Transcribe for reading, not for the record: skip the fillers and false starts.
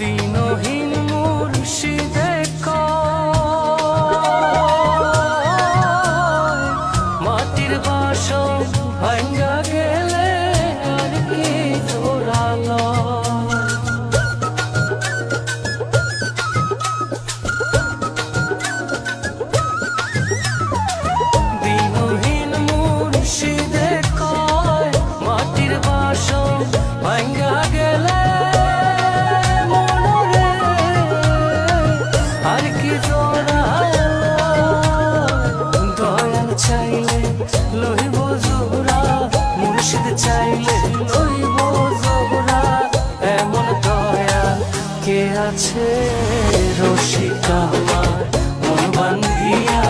দিনহীন মুর্শিদে মাটির বাসন ভাঙ্গা গেলে আর কি জোড়ালো। দিনহীন মুর্শিদে কয় মাটির বাসন ভাঙ্গা গেলে চাইলে লইব জোড়া, মুর্শিদ চাইলে লইব জোড়া। এমন দয়া কে আছে রসিক আমার, মন বান্ধিয়া